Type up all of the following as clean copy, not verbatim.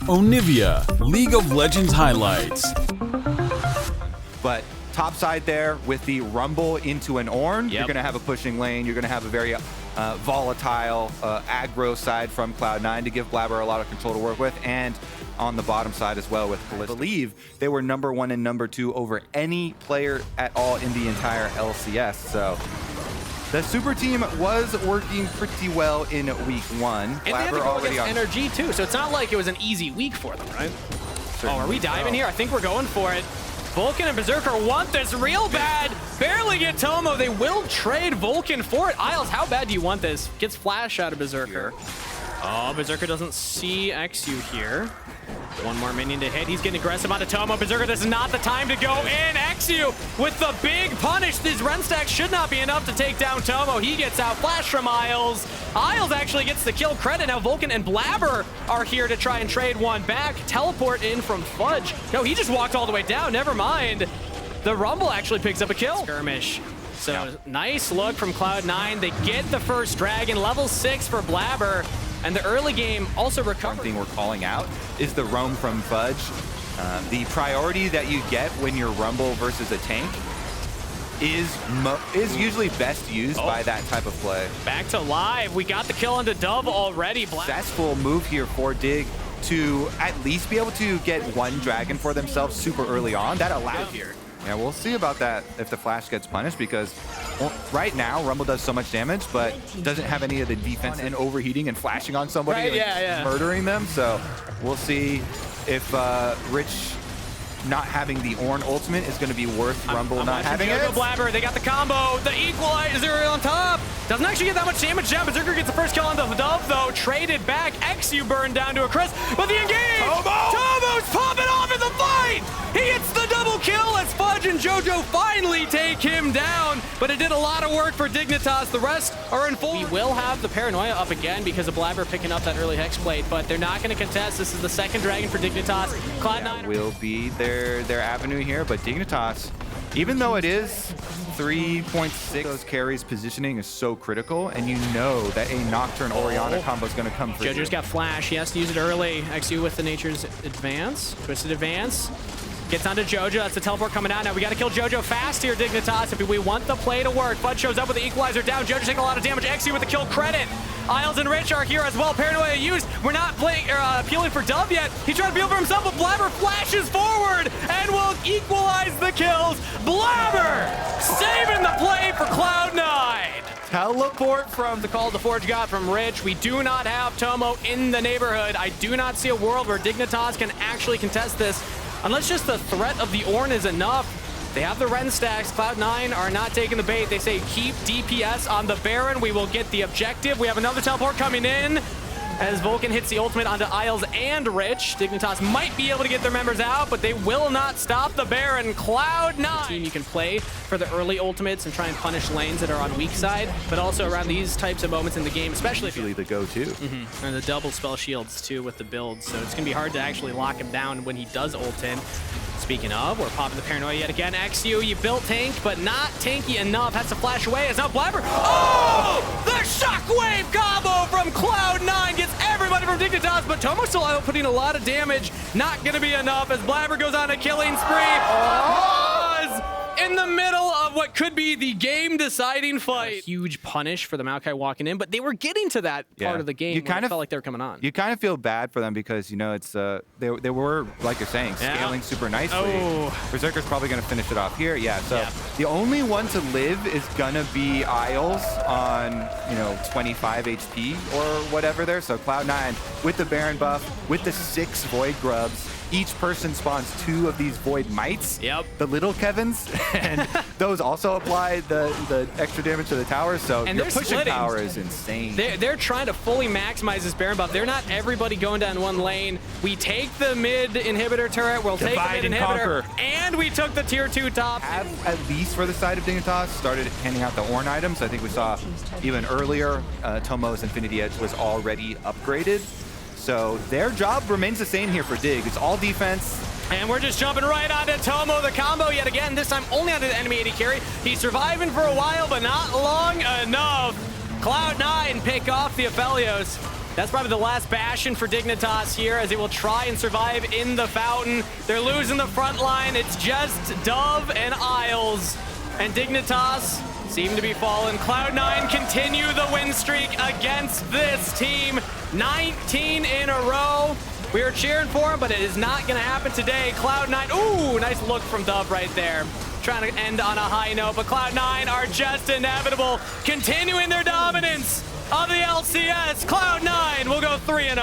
Onivia, League of Legends highlights. But top side there with the rumble into an Ornn, you're going to have a pushing lane. You're going to have a very volatile aggro side from Cloud9 to give Blabber a lot of control to work with. And on the bottom side as well with Kalista. I believe they were #1 and #2 over any player at all in the entire LCS. So the super team was working pretty well in week 1. And they had to go against NRG too, so it's not like it was an easy week for them, right? Oh, are we diving here? I think we're going for it. Vulcan and Berserker want this real bad. Barely get Tomo. They will trade Vulcan for it. Isles, how bad do you want this? Gets flash out of Berserker. Oh, Berserker doesn't see XU here. One more minion to hit. He's getting aggressive onto Tomo. Berserker, this is not the time to go in. XU with the big punish. These run stacks should not be enough to take down Tomo. He gets out. Flash from Isles. Isles actually gets the kill credit. Now Vulcan and Blabber are here to try and trade one back. Teleport in from Fudge. No, he just walked all the way down. Never mind. The Rumble actually picks up a kill. Skirmish. So nice look from Cloud9. They get the first dragon. Level 6 for Blabber. And the early game also recovered. One thing we're calling out is the roam from Fudge. The priority that you get when you're Rumble versus a tank is usually best used by that type of play. Back to live. We got the kill onto Dove already. Successful move here for Dig to at least be able to get one dragon for themselves super early on. That allowed here. Yeah, we'll see about that if the flash gets punished because right now Rumble does so much damage but doesn't have any of the defense and overheating and flashing on somebody, murdering them. So we'll see if Rich not having the Ornn ultimate is going to be worth Rumble not having it. Blabber, they got the combo, the equalizer on top. Doesn't actually get that much damage down. Berserker gets the first kill on the Dove though. Traded back. XU burned down to a crisp, but the engage! Tomo's popping off in the fight! He gets the double kill as Fudge and JoJo finally take him down, but it did a lot of work for Dignitas. The rest are in full. We will have the Paranoia up again because of Blabber picking up that early Hex Plate, but they're not going to contest. This is the second dragon for Dignitas. Cloud9 will be their avenue here, but Dignitas, even though it is 3.6, those carries positioning is so critical, and you know that a Nocturne Orianna combo is going to come through. JoJo's got flash. He has to use it early. XU with the Nature's Advance. Twisted Advance. Gets onto JoJo. That's the teleport coming out. Now we got to kill JoJo fast here, Dignitas, if we want the play to work. Fudge shows up with the equalizer down. JoJo's taking a lot of damage. XU with the kill credit. Isles and Rich are here as well. Paranoia used. We're not playing appealing for Dove yet. He tried to appeal for himself, but Blabber flashes forward and will equalize the kills. Blabber saving the play for Cloud9. Teleport from the call the Forge got from Rich. We do not have Tomo in the neighborhood. I do not see a world where Dignitas can actually contest this unless just the threat of the Ornn is enough. They have the Ren stacks. Cloud9 are not taking the bait. They say keep DPS on the Baron. We will get the objective. We have another teleport coming in as Vulcan hits the ultimate onto Isles and Rich. Dignitas might be able to get their members out, but they will not stop the Baron. Cloud9. Team you can play for the early ultimates and try and punish lanes that are on weak side, but also around these types of moments in the game, especially usually the go-to. And the double spell shields too with the build, so it's gonna be hard to actually lock him down when he does ult in. Speaking of, we're popping the Paranoia yet again. XU, you built tank, but not tanky enough. Has to flash away. It's now Blabber. Oh! The shockwave combo from Cloud9 gets everybody from Dignitas, but Tomo still out putting a lot of damage. Not going to be enough as Blabber goes on a killing spree. In the middle of what could be the game-deciding fight. Huge punish for the Maokai walking in, but they were getting to that part of the game. You kind of felt like they were coming on. You kind of feel bad for them because, you know, it's they were, like you're saying, scaling super nicely. Berserker's probably going to finish it off here. So the only one to live is going to be Isles on, you know, 25 HP or whatever there. So Cloud9 with the Baron buff, with the 6 Void Grubs. Each person spawns 2 of these Void Mites, the little Kevins, and those also apply the extra damage to the towers, so your pushing power is insane. They're trying to fully maximize this Baron buff. They're not everybody going down one lane. We take the mid inhibitor turret, we'll take the mid inhibitor, and we took the tier 2 top. At least for the side of Dignitas, started handing out the Ornn items. I think we saw even earlier, Tomo's Infinity Edge was already upgraded. So their job remains the same here for Dig. It's all defense. And we're just jumping right onto Tomo, the combo yet again, this time only onto the enemy AD carry. He's surviving for a while, but not long enough. Cloud9 pick off the Aphelios. That's probably the last bastion for Dignitas here as they will try and survive in the fountain. They're losing the front line. It's just Dove and Isles. And Dignitas seem to be falling. Cloud9 continue the win streak against this team. 19 in a row. We were cheering for him, but it is not going to happen today. Cloud9, ooh, nice look from Dove right there. Trying to end on a high note, but Cloud9 are just inevitable. Continuing their dominance of the LCS. Cloud9 will go 3-0.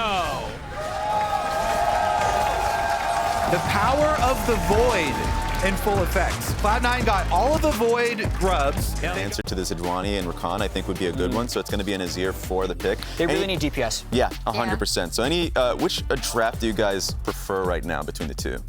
The power of the Void in full effect. Cloud9 got all of the Void grubs. The answer to the Zidwani and Rakan, I think, would be a good one. So it's going to be an Azir for the pick. They really need DPS. Yeah, 100%. So which draft do you guys prefer right now between the two?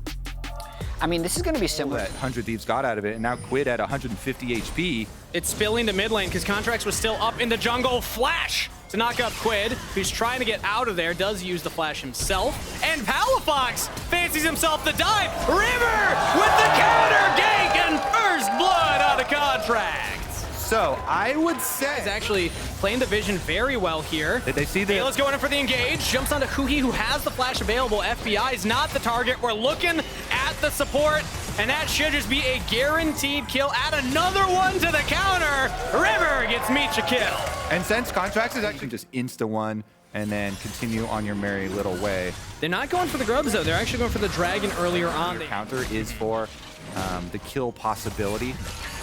I mean, this is going to be similar. That 100 Thieves got out of it, and now Quid at 150 HP. It's spilling to mid lane because Contracts was still up in the jungle. Flash to knock up Quid, who's trying to get out of there, does use the flash himself. And Palafox fancies himself the dive. River with the counter gank and first blood out of Contracts. So I would say He's actually playing the vision very well here. Did they see the? Ayla's going in for the engage. Jumps onto Huhi, who has the flash available. FBI is not the target. We're looking at the support, and that should just be a guaranteed kill. Add another one to the counter. River gets Meech a kill. And since Contracts is actually just insta-1 and then continue on your merry little way. They're not going for the grubs, though. They're actually going for the dragon earlier on. Your counter is for the kill possibility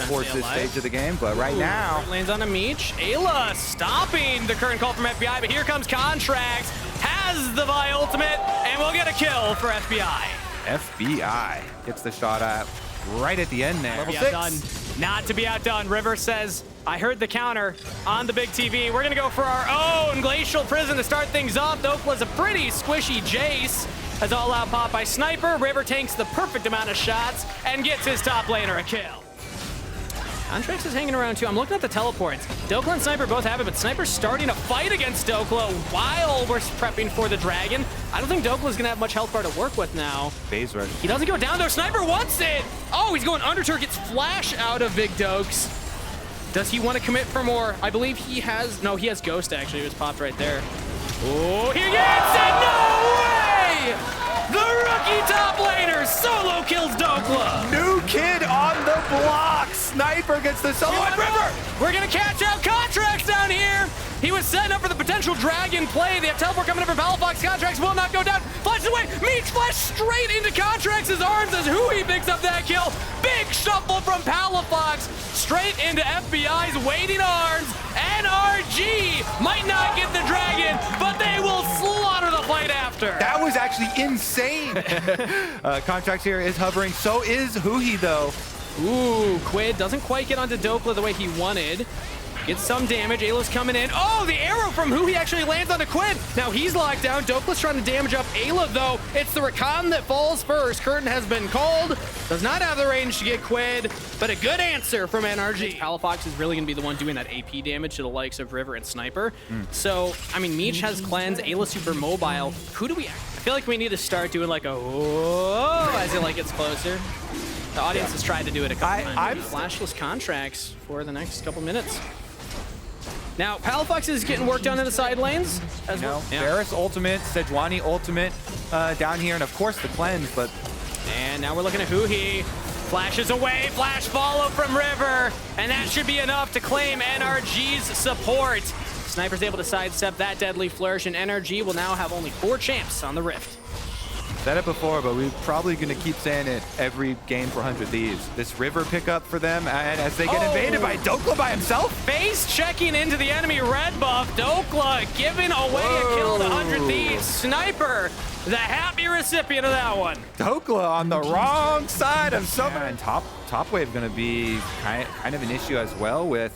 towards this stage of the game, but right now lands on a Meech. Ayla stopping the current call from FBI, but here comes Contracts, has the Vi ultimate, and we'll get a kill for FBI. FBI gets the shot at right at the end there. Level 6. Outdone. Not to be outdone. River says, I heard the counter on the big TV. We're gonna go for our own Glacial Prison to start things off. Dokla's a pretty squishy Jace. As all out pop by Sniper, River tanks the perfect amount of shots and gets his top laner a kill. Contracts is hanging around too. I'm looking at the teleports. Dokla and Sniper both have it, but Sniper's starting to fight against Dokla while we're prepping for the dragon. I don't think Dokla's gonna have much health bar to work with now. Phase rush. He doesn't go down though. Sniper wants it. Oh, he's going Underturret, gets flash out of Big Dokes. Does he want to commit for more? I believe he has, no, he has Ghost actually. It was popped right there. Oh, he gets it! No way! The rookie top laner solo kills Dokla. New kid on the block. Sniper gets the solo at River. We're gonna catch out Contracts down here. He was setting up for the potential dragon play. They have teleport coming in for Palafox. Contracts will not go down. Flashes away. Meech flash straight into Contracts' arms as Hui picks up that kill. Big shuffle from Palafox straight into FBI's waiting arms. NRG might not get the dragon, but they will slaughter the fight after. That was actually insane. Contracts here is hovering. So is Hui though. Ooh, Quid doesn't quite get onto Dokla the way he wanted. Gets some damage. Ayla's coming in. Oh, the arrow from Hui actually lands onto Quid. Now he's locked down. Dokla's trying to damage up Ayla, though. It's the Rakan that falls first. Curtain has been called. Does not have the range to get Quid, but a good answer from NRG. Palafox is really going to be the one doing that AP damage to the likes of River and Sniper. So, I mean, Meech has Cleanse. Ayla super mobile. Who do we... I feel like we need to start doing like a whoa as it like gets closer. The audience has tried to do it a couple times. I'm flashless Contracts for the next couple minutes. Now, Palafox is getting work done in the side lanes as well. Varus ultimate, Sejuani ultimate down here, and of course the cleanse, but... And now we're looking at Huhi. Flashes away, flash follow from River, and that should be enough to claim NRG's support. Sniper's able to sidestep that deadly flourish, and NRG will now have only 4 champs on the Rift. Said it before, but we're probably going to keep saying it every game for 100 Thieves. This River pickup for them, and as they get invaded by Dokla by himself. Face checking into the enemy red buff. Dokla giving away a kill to 100 Thieves. Sniper, the happy recipient of that one. Dokla on the wrong side of summer. And top wave going to be kind of an issue as well with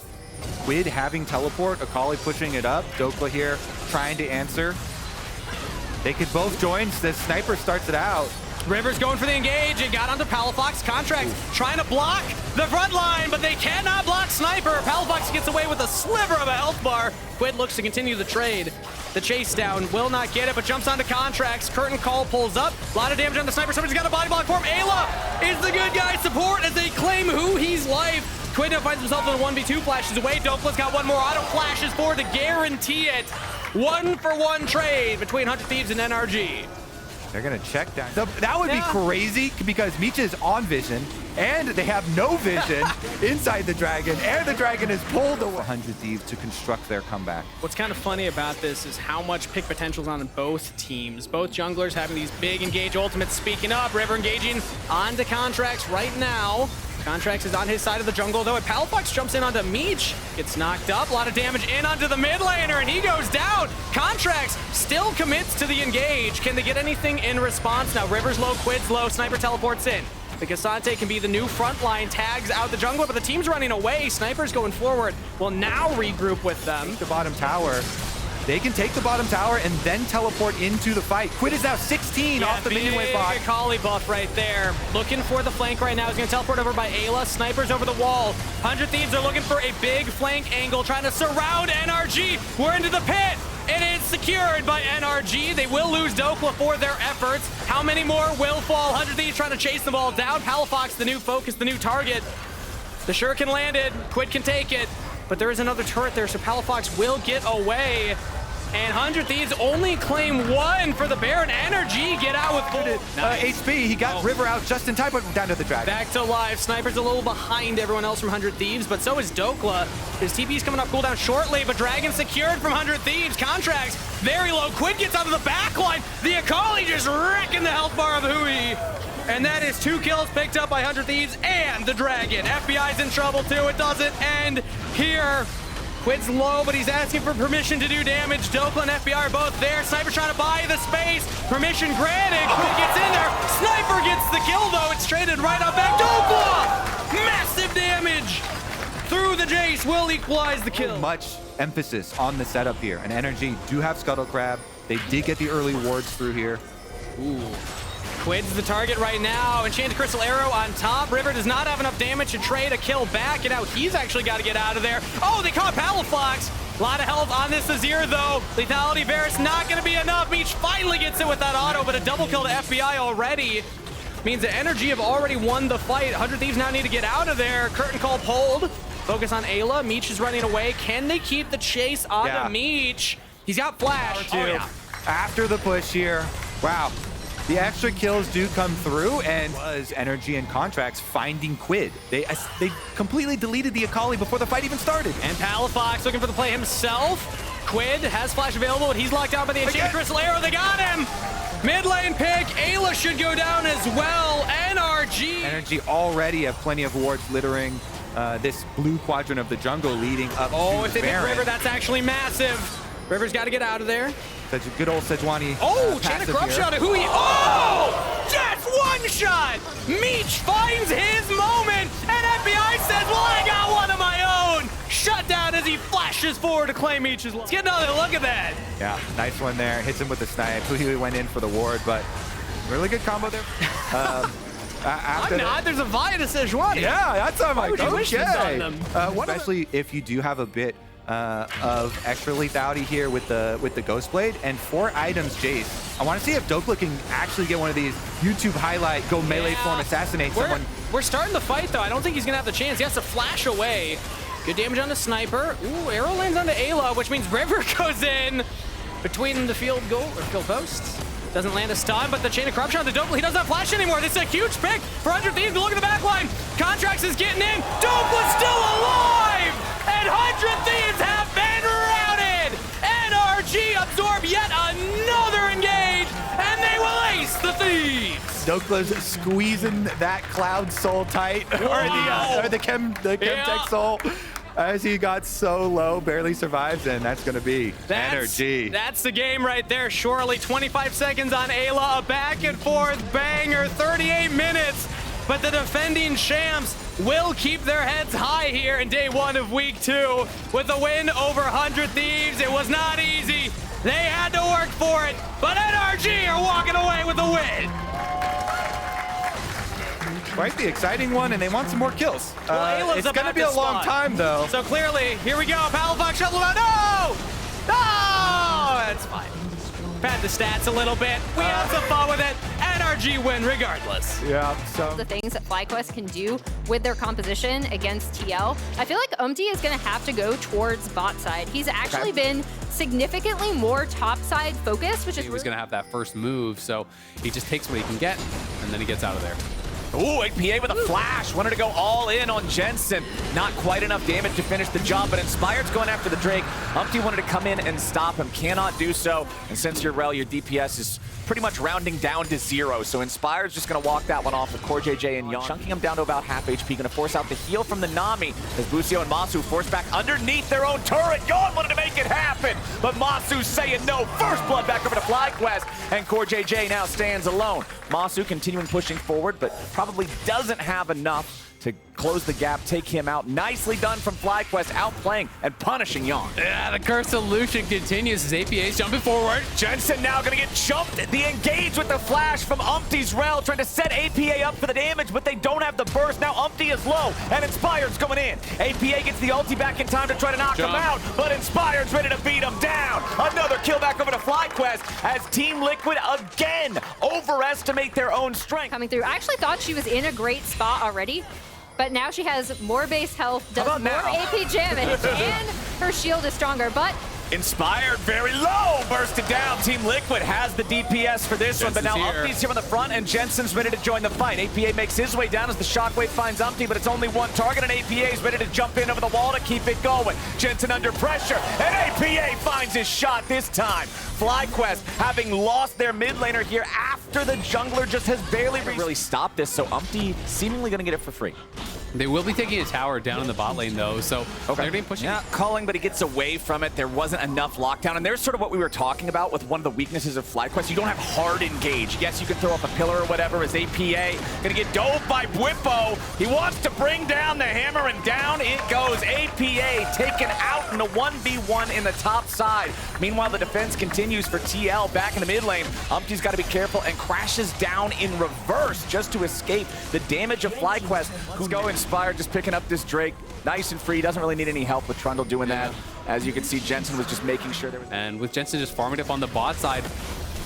Quid having teleport, Akali pushing it up, Dokla here trying to answer. They could both join. The Sniper starts it out. River's going for the engage. It got onto Palafox. Contracts trying to block the front line, but they cannot block Sniper. Palafox gets away with a sliver of a health bar. Quid looks to continue the trade. The chase down will not get it, but jumps onto Contracts. Curtain call pulls up. A lot of damage on the Sniper. Somebody's got a body block for him. Ayla is the good guy support as they claim Huhi's life. Quid now finds himself in a 1v2, flashes away. Dopla's got one more auto, flashes forward to guarantee it. 1-for-1 trade between 100 Thieves and NRG. They're going to check that. That would be crazy because Meech is on vision, and they have no vision inside the Dragon, and the Dragon is pulled away. 100 Thieves to construct their comeback. What's kind of funny about this is how much pick potential is on both teams. Both junglers having these big engage ultimates. Speaking up, River engaging onto Contracts right now. Contracts is on his side of the jungle, though. Palafox jumps in onto Meech, gets knocked up. A lot of damage in onto the mid laner, and he goes down. Contracts still commits to the engage. Can they get anything in response? Now, River's low, Quid's low, Sniper teleports in. The Cassante can be the new front line, tags out the jungle, but the team's running away. Sniper's going forward. Will now regroup with them. The bottom tower. They can take the bottom tower and then teleport into the fight. Quid is now 16 off the minion wave bot. Akali buff right there. Looking for the flank right now. He's going to teleport over by Ayla. Sniper's over the wall. 100 Thieves are looking for a big flank angle, trying to surround NRG. We're into the pit. It is secured by NRG. They will lose Dokla for their efforts. How many more will fall? 100 Thieves trying to chase them all down. Palafox, the new focus, the new target. The Shuriken landed. Quid can take it. But there is another turret there, so Palafox will get away. And 100 Thieves only claim one for the Baron. NRG get out with full HP. He got River out just in time, but down to the Dragon. Back to life. Sniper's a little behind everyone else from 100 Thieves, but so is Dokla. His TP's coming up cooldown shortly, but Dragon secured from 100 Thieves. Contracts very low. Quid gets onto the back line. The Akali just wrecking the health bar of Hui. And that is 2 kills picked up by 100 Thieves and the Dragon. FBI's in trouble too. It doesn't end here. Quid's low, but he's asking for permission to do damage. Dokla and FBI are both there. Sniper trying to buy the space. Permission granted. Quid gets in there. Sniper gets the kill, though. It's traded right up back. Dokla! Massive damage through the Jace will equalize the kill. Much emphasis on the setup here. And NRG do have Scuttle Crab. They did get the early wards through here. Ooh. Quid's the target right now. Enchanted Crystal Arrow on top. River does not have enough damage to trade a kill back, and now he's actually got to get out of there. Oh, they caught Palafox. A lot of health on this Azir, though. Lethality Varus not going to be enough. Meech finally gets it with that auto, but a double kill to FBI already means that NRG have already won the fight. 100 Thieves now need to get out of there. Curtain call pulled. Focus on Ayla. Meech is running away. Can they keep the chase onto Meech? He's got flash. Oh, yeah. After the push here. Wow. The extra kills do come through, and was NRG and Contracts finding Quid. They completely deleted the Akali before the fight even started. And Palafox looking for the play himself. Quid has flash available, and he's locked out by the Enchanted Crystal Arrow. They got him! Mid lane pick. Ayla should go down as well. NRG already have plenty of wards littering this blue quadrant of the jungle leading up to if they Baron. hit River, that's actually massive. River's got to get out of there. Such a good old Sejuani. Chain of Corruption on Hui. Oh! Just one shot! Meech finds his moment, and FBI says, well, I got one of my own. Shut down as he flashes forward to claim Meech's. Let's get another look at that. Yeah, nice one there. Hits him with the snipe. Hui went in for the ward, but really good combo there. I'm not. There's a Vi to Sejuani. Yeah, that's on my okay. Especially if you do have a bit of extra lethality here with the Ghost Blade and 4 items Jace. I want to see if Dokla can actually get one of these YouTube highlight, go melee form, assassinate someone. We're starting the fight though. I don't think he's gonna have the chance. He has to flash away. Good damage on the Sniper. Ooh, arrow lands onto Ayla, which means River goes in between the field goal or field posts. Doesn't land a stun, but the Chain of Corruption on the Dokla. He doesn't have flash anymore. This is a huge pick for 100 Thieves. Look at the back line. Contracts is getting in. Dokla's still alive! And 100 Thieves have been routed! NRG absorb yet another engage, and they will ace the Thieves! Dokla's squeezing that Cloud Soul tight, or the Chemtech Soul. As he got so low, barely survives, and that's going to be energy. That's the game right there, surely. 25 seconds on Ayla, a back and forth banger, 38 minutes. But the defending champs will keep their heads high here in day 1 of week 2 with a win over 100 Thieves. It was not easy. They had to work for it, but NRG are walking away with the win. Quite the exciting one, and they want some more kills. It's going to be a long time, though. So clearly, here we go. Palafox shuttle out. No! No! That's fine. pad the stats a little bit. We have some fun with it. NRG win regardless. Yeah, so The things that FlyQuest can do with their composition against TL, I feel like Umti is going to have to go towards bot side. He's actually been significantly more top side focused, which is He was going to have that first move, so he just takes what he can get, and then he gets out of there. Ooh, APA with a flash. Wanted to go all in on Jensen. Not quite enough damage to finish the job, but Inspired's going after the Drake. Umpty wanted to come in and stop him. Cannot do so. And since you're Rel, your DPS is pretty much rounding down to 0. So Inspired's just going to walk that one off with CoreJJ and Yon, chunking him down to about half HP. Going to force out the heal from the Nami as Busio and Masu force back underneath their own turret. Yon wanted to make it happen, but Masu's saying no. First blood back over to FlyQuest, and CoreJJ now stands alone. Masu continuing pushing forward, but probably doesn't have enough to close the gap, take him out. Nicely done from FlyQuest, outplaying and punishing Yon. Yeah, the curse illusion continues as APA's jumping forward. Jensen now gonna get jumped. The engage with the flash from Umpty's Rel, trying to set APA up for the damage, but they don't have the burst. Now Umpty is low, and Inspired's going in. APA gets the ulti back in time to try to knock him out, but Inspired's ready to beat him down. Another kill back over to FlyQuest as Team Liquid again overestimate their own strength. coming through. I actually thought she was in a great spot already, but now she has more base health, does more AP damage, and her shield is stronger. But Inspired very low, bursted down. Team Liquid has the DPS for this one, but now Jensen's here. Umpty's here on the front, and Jensen's ready to join the fight. APA makes his way down as the Shockwave finds Umpty, but it's only one target, and APA is ready to jump in over the wall to keep it going. Jensen under pressure, and APA finds his shot this time. FlyQuest having lost their mid laner here after the jungler just has barely really stopped this, so Umpty seemingly gonna get it for free. They will be taking a tower down in the bot lane, though, so they're being pushed. Yeah, calling, but he gets away from it. There wasn't enough lockdown, and there's sort of what we were talking about with one of the weaknesses of FlyQuest. You don't have hard engage. Yes, you can throw up a pillar or whatever as APA. Gonna get dove by Bwipo. He wants to bring down the hammer, and down it goes. APA taken out in a 1v1 in the top side. Meanwhile, the defense continues for TL back in the mid lane. Umpty's got to be careful and crashes down in reverse just to escape the damage of FlyQuest. Let's go Inspired, just picking up this Drake. Nice and free, doesn't really need any help with Trundle doing that. As you can see, Jensen was just making sure there was... And with Jensen just farming up on the bot side,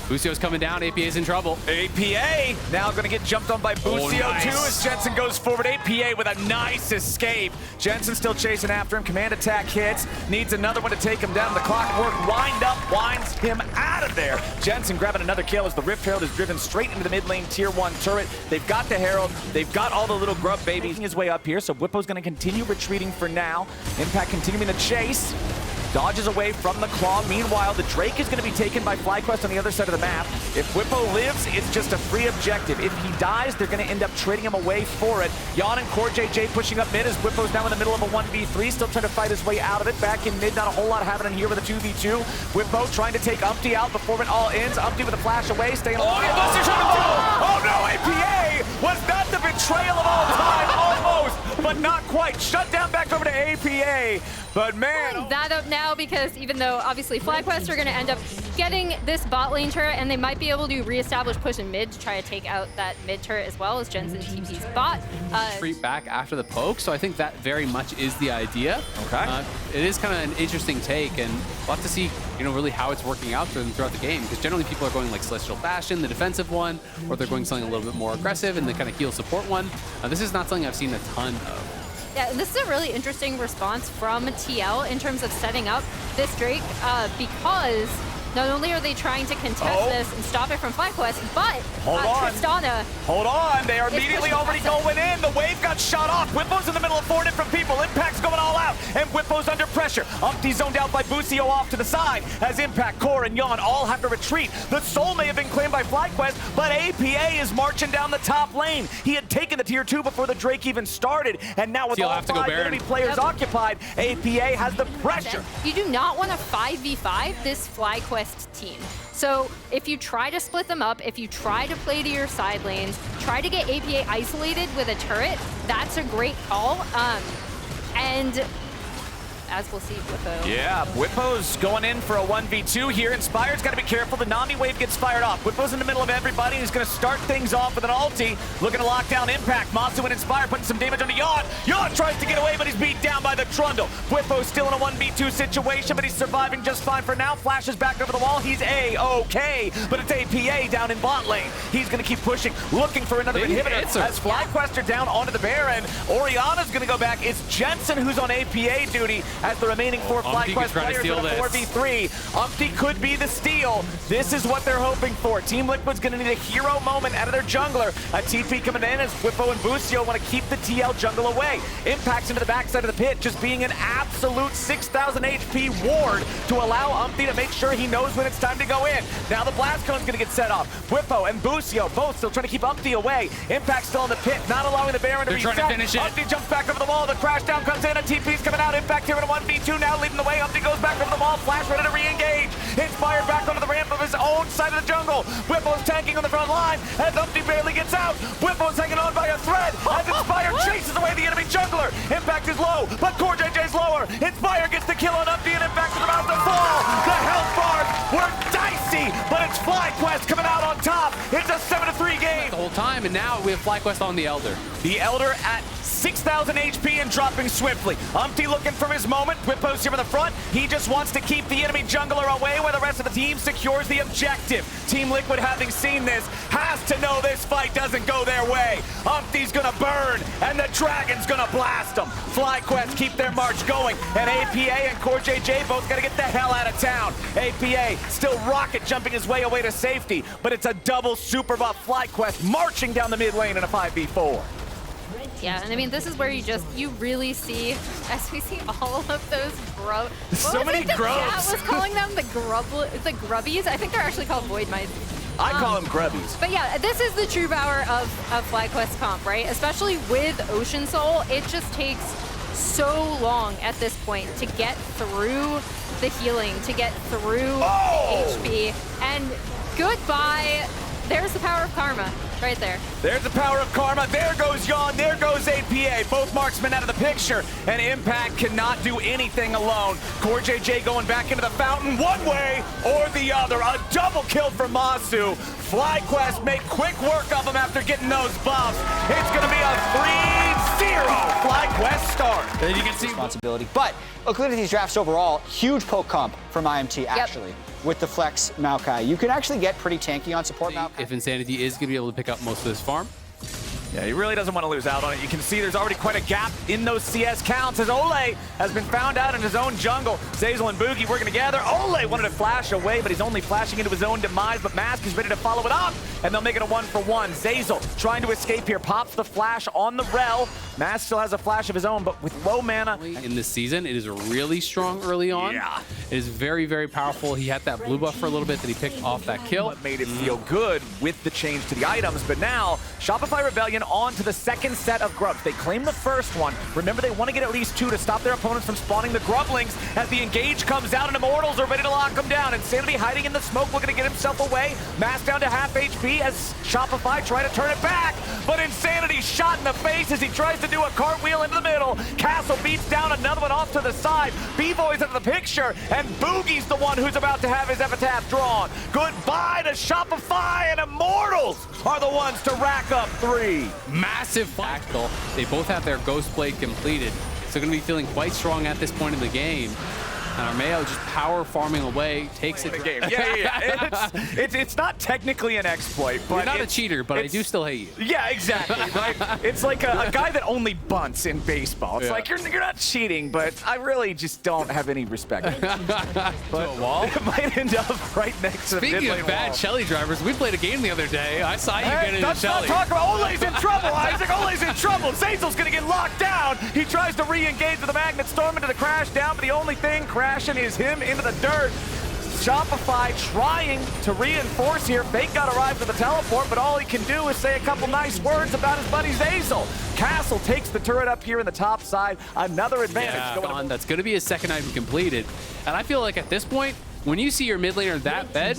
Busio's coming down, APA's in trouble. APA now going to get jumped on by Busio too as Jensen goes forward. APA with a nice escape. Jensen still chasing after him. Command attack hits. Needs another one to take him down. The clockwork wind up, winds him out of there. Jensen grabbing another kill as the Rift Herald is driven straight into the mid lane tier 1 turret. They've got the Herald. They've got all the little grub babies. Making his way up here, so Bwipo's going to continue retreating for now. Impact continuing the chase. Dodges away from the claw. Meanwhile, the Drake is going to be taken by FlyQuest on the other side of the map. If Bwipo lives, it's just a free objective. If he dies, they're going to end up trading him away for it. Yon and CoreJJ pushing up mid as Bwipo's now in the middle of a 1v3, still trying to fight his way out of it. Back in mid, not a whole lot happening here with a 2v2. Bwipo trying to take Umpty out before it all ends. Umpty with a flash away, staying alive. Oh no, APA was not the betrayal of all time, almost, but not quite. Shut down back over to APA. But man, that up now because even though obviously FlyQuest are going to end up getting this bot lane turret and they might be able to reestablish push in mid to try to take out that mid turret as well as Jensen TP's bot. Retreat back after the poke, so I think that very much is the idea. Okay. It is kind of an interesting take, and we'll have to see, really how it's working out for them throughout the game, because generally people are going like Celestial Bastion, the defensive one, or they're going something a little bit more aggressive and the kind of heal support one. This is not something I've seen a ton of. Yeah, this is a really interesting response from TL in terms of setting up this Drake because not only are they trying to contest this and stop it from FlyQuest, but Tristana... Hold on, they are immediately already going in. The wave got shot off. Bwipo's in the middle of 4 different people. Impact's going all out, and Bwipo's under pressure. Umpty zoned out by Busio off to the side as Impact, Core, and Yon all have to retreat. The Soul may have been claimed by FlyQuest, but APA is marching down the top lane. He had taken the tier 2 before the Drake even started, and now with all 5 enemy players occupied, APA has the pressure. You do not want to 5v5 this FlyQuest team. So if you try to split them up, if you try to play to your side lanes, try to get APA isolated with a turret, that's a great call. And as we'll see Whippo. Yeah, Whippo's going in for a 1v2 here. Inspired's got to be careful. The Nami wave gets fired off. Whippo's in the middle of everybody. He's going to start things off with an ulti. Looking to lock down Impact. Masu and Inspired putting some damage on the Yacht. Yacht tries to get away, but he's beat down by the Trundle. Whippo's still in a 1v2 situation, but he's surviving just fine for now. Flashes back over the wall. He's A-OK, but it's APA down in bot lane. He's going to keep pushing, looking for another inhibitor. As FlyQuest are down onto the Baron, Oriana's going to go back. It's Jensen who's on APA duty as the remaining 4 FlyQuest players in a 4v3. Umpty could be the steal. This is what they're hoping for. Team Liquid's going to need a hero moment out of their jungler. A TP coming in as Whippo and Busio want to keep the TL jungle away. Impacts into the backside of the pit, just being an absolute 6,000 HP ward to allow Umpty to make sure he knows when it's time to go in. Now the blast cone's going to get set off. Whippo and Busio both still trying to keep Umpty away. Impact still in the pit, not allowing the Baron to reset. Trying to finish it. Umpty jumps back over the wall. The crash down comes in. A TP's coming out. Impact here in a 1v2 now, leading the way. Umpty goes back over the wall. Flash ready to re-engage. Inspired back onto the ramp of his own side of the jungle. Whippo's tanking on the front line as Umpty barely gets out. Whippo's hanging on by a thread as Inspired chases away the enemy jungler. Impact is low, but Core JJ's lower. Inspired gets the kill on Umpty and Impact is about to fall. The health bars were dicey, but it's FlyQuest coming out on top. It's a 7-3 game. The whole time, and now we have FlyQuest on the Elder. The Elder at 6,000 HP and dropping swiftly. Umpty looking for his moment. Whippo's here in the front. He just wants to keep the enemy jungler away while the rest of the team secures the objective. Team Liquid, having seen this, has to know this fight doesn't go their way. Umpty's gonna burn, and the Dragon's gonna blast them. FlyQuest keep their march going, and APA and Core JJ both gotta get the hell out of town. APA still rocket jumping his way away to safety, but it's a double super buff FlyQuest marching down the mid lane in a 5v4. Yeah, and I mean, this is where you really see, as we see all of those grub. So many grubs. Cat was calling them the grubbies. I think they're actually called void mice. I call them grubbies. But yeah, this is the true power of FlyQuest comp, right? Especially with Ocean Soul, it just takes so long at this point to get through the healing, to get through the HP, and goodbye. There's the power of karma right there. There's the power of karma. There goes Yawn. There goes APA. Both marksmen out of the picture. And Impact cannot do anything alone. Core JJ going back into the fountain one way or the other. A double kill for Masu. FlyQuest make quick work of him after getting those buffs. It's going to be a 3-0 FlyQuest start. And you can see responsibility. But looking at these drafts overall, huge poke comp from IMT actually. With the Flex Maokai. You can actually get pretty tanky on support Maokai. If Insanity is going to be able to pick up most of this farm. Yeah, he really doesn't want to lose out on it. You can see there's already quite a gap in those CS counts as Ole has been found out in his own jungle. Zeyzal and Boogie working together. Ole wanted to flash away, but he's only flashing into his own demise, but Mask is ready to follow it up, and they'll make it a 1-for-1. Zeyzal trying to escape here, pops the flash on the Rel. Mask still has a flash of his own, but with low mana. In this season, it is really strong early on. Yeah. It is very, very powerful. He had that blue buff for a little bit, then he picked off that kill. What made it feel good with the change to the items, but now Shopify Rebellion on to the second set of grubs. They claim the first one. Remember, they want to get at least 2 to stop their opponents from spawning the grublings as the engage comes out and Immortals are ready to lock them down. Insanity hiding in the smoke, looking to get himself away. Mask down to half HP as Shopify try to turn it back, but Insanity shot in the face as he tries to do a cartwheel into the middle. Castle beats down another one off to the side. B-Boy's into the picture, and Boogie's the one who's about to have his epitaph drawn. Goodbye to Shopify, and Immortals are the ones to rack up 3. Massive tactical. They both have their Ghost Blade completed, so going to be feeling quite strong at this point in the game. And Armeo just power farming away, takes it. Game. Yeah. It's not technically an exploit, but you're not a cheater, but I do still hate you. Yeah, exactly. Right? It's like a guy that only bunts in baseball. It's like you're not cheating, but I really just don't have any respect. But a wall? It might end up right next to the Speaking of bad Shelly drivers, we played a game the other day. I saw you get into Shelly. Let's not talk about Ole's in trouble, Isaac. Ole's in trouble. Zeyzal's going to get locked down. He tries to re-engage with the Magnet Storm into the crash down, but the only thing crashing is him into the dirt. Shopify trying to reinforce here. Fake got arrived with the teleport, but all he can do is say a couple nice words about his buddy Zeyzal. Castle takes the turret up here in the top side. Another advantage. That's going to be his second item completed. And I feel like at this point, when you see your mid laner that bed,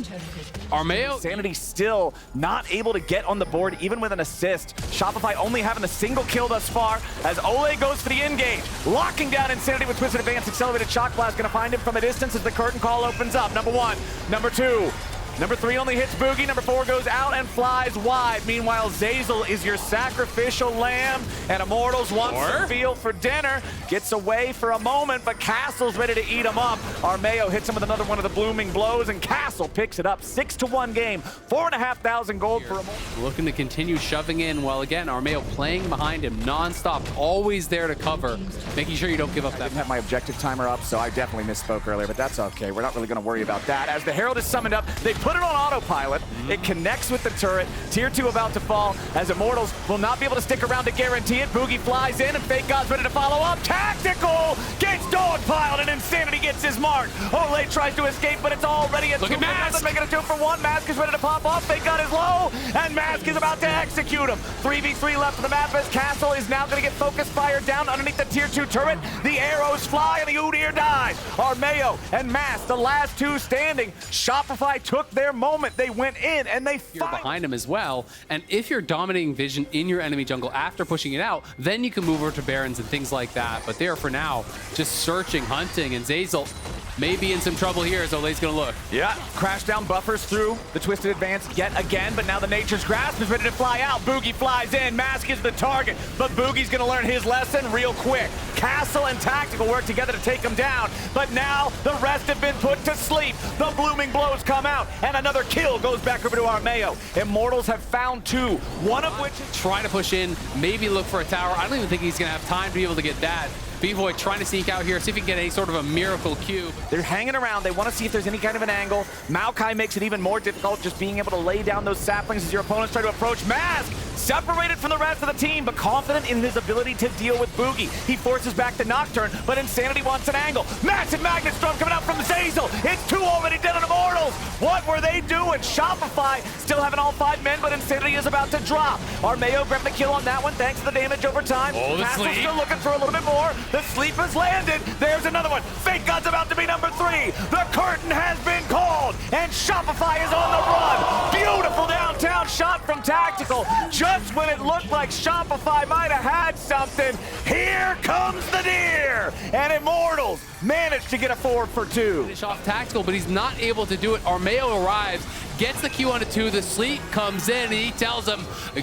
Armeo, Insanity still not able to get on the board, even with an assist. Shopify only having a single kill thus far, as Ole goes for the engage. Locking down Insanity with Twisted Advance. Accelerated Shock Blast gonna find him from a distance as the curtain call opens up. Number 1, number 2. Number 3 only hits Boogie. Number 4 goes out and flies wide. Meanwhile, Zeyzal is your sacrificial lamb, and Immortals wants to feel for dinner. Gets away for a moment, but Castle's ready to eat him up. Armeo hits him with another one of the blooming blows, and Castle picks it up. 6-1 game. 4,500 gold for Immortals. looking to continue shoving in, while again, Armeo playing behind him non-stop, always there to cover, making sure you don't give up that. I didn't have my objective timer up, so I definitely misspoke earlier, but that's okay. We're not really going to worry about that. As the Herald is summoned up, they put it on autopilot. It connects with the turret. Tier 2 about to fall, as Immortals will not be able to stick around to guarantee it. Boogie flies in, and Fake God's ready to follow up. Tactical gets dogpiled, and Insanity gets his mark. Ole tries to escape, but it's already a 2-for-1. Making a 2-for-1. Mask is ready to pop off. Fake God is low, and Mask is about to execute him. 3v3 left of the map as Castle is now going to get focus fire down underneath the Tier 2 turret. The arrows fly, and the Udyr dies. Armeo and Mask, the last two standing. Shopify took their moment. They went in, and they You're behind him as well, and if you're dominating vision in your enemy jungle after pushing it out, then you can move over to Barons and things like that. But there for now, just searching, hunting, and Zeyzal may be in some trouble here as Ole's gonna look. Yeah, crash down buffers through the Twisted Advance yet again, but now the Nature's Grasp is ready to fly out. Boogie flies in, Mask is the target, but Boogie's gonna learn his lesson real quick. Castle and Tactical work together to take him down, but now the rest have been put to sleep. The blooming blows come out, and another kill goes back over to Armeo. Immortals have found 2, one of which is Try to push in, maybe look for a tower. I don't even think he's gonna have time to be able to get that. B-Boy trying to sneak out here, see if he can get any sort of a miracle cube. They're hanging around. They want to see if there's any kind of an angle. Maokai makes it even more difficult, just being able to lay down those saplings as your opponents try to approach. Mask separated from the rest of the team, but confident in his ability to deal with Boogie. He forces back the Nocturne, but Insanity wants an angle. Massive Magnet Storm coming out from Zeyzal. It's 2 already dead on Immortals. What were they doing? Shopify still having all 5 men, but Insanity is about to drop. Armeo grabbed the kill on that one, thanks to the damage over time. Castle's still looking for a little bit more. The sleep has landed. There's another one. Fake God's about to be number 3. The curtain has been called, and Shopify is on the run. Beautiful downtown shot from Tactical. Just when it looked like Shopify might have had something, here comes the deer. And Immortals managed to get a 4 for 2. Finish off Tactical, but he's not able to do it. Armeo arrives, gets the Q onto 2. The sleep comes in, and he tells him,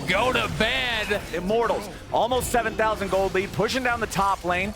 go to bed. Immortals, almost 7,000 gold lead, pushing down the top lane.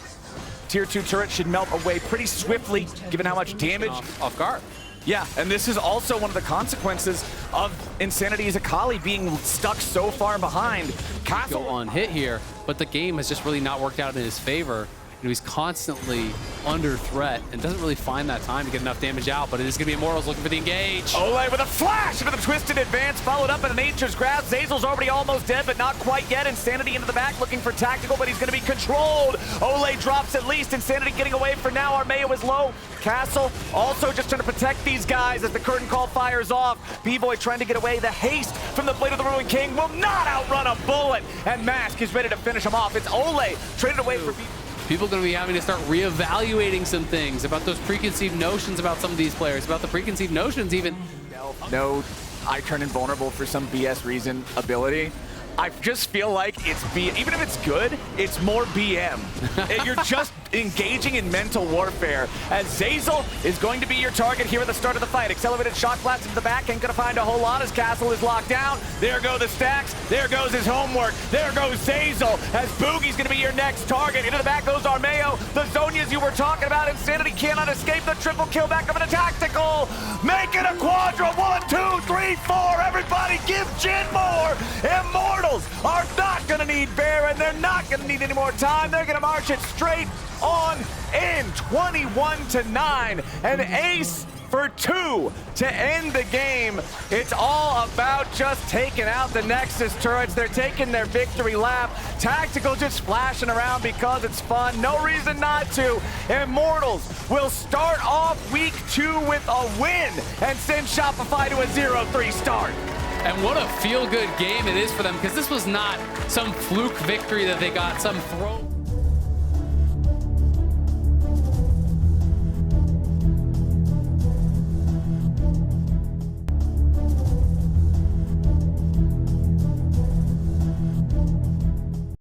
Tier 2 turret should melt away pretty swiftly, given how much damage. Off guard. Yeah, and this is also one of the consequences of Insanity's Akali being stuck so far behind. Castle Go on hit here, but the game has just really not worked out in his favor. He's constantly under threat and doesn't really find that time to get enough damage out, but it is going to be Immortals looking for the engage. Ole with a flash into the Twisted Advance, followed up in a Nature's Grasp. Zeyzal's already almost dead, but not quite yet. Insanity into the back looking for Tactical, but he's going to be controlled. Ole drops at least. Insanity getting away for now. Armeo is low. Castle also just trying to protect these guys as the curtain call fires off. B-Boy trying to get away. The haste from the Blade of the Ruined King will not outrun a bullet, and Mask is ready to finish him off. It's Ole traded away for B-Boy. People are going to be having to start reevaluating some things about those preconceived notions about some of these players, about the preconceived notions even. No, I turn invulnerable for some BS reason ability. I just feel like it's even if it's good, it's more BM. You're just engaging in mental warfare, as Zeyzal is going to be your target here at the start of the fight. Accelerated Shock Blast into the back, ain't gonna find a whole lot as Castle is locked down. There go the stacks, there goes his homework, there goes Zeyzal, as Boogie's gonna be your next target. Into the back goes Armeo, the Zonias you were talking about. Insanity cannot escape the triple kill back up into Tactical. Make it a quadra, 1, 2, 3, 4, everybody give Jin more. Immortals are not gonna need Baron, they're not gonna need any more time, they're gonna march it straight on in. 21-9, an ace for 2 to end the game. It's all about just taking out the Nexus turrets. They're taking their victory lap. Tactical just splashing around because it's fun. No reason not to. Immortals will start off week 2 with a win and send Shopify to a 0-3 start. And what a feel-good game it is for them, because this was not some fluke victory that they got, some throw.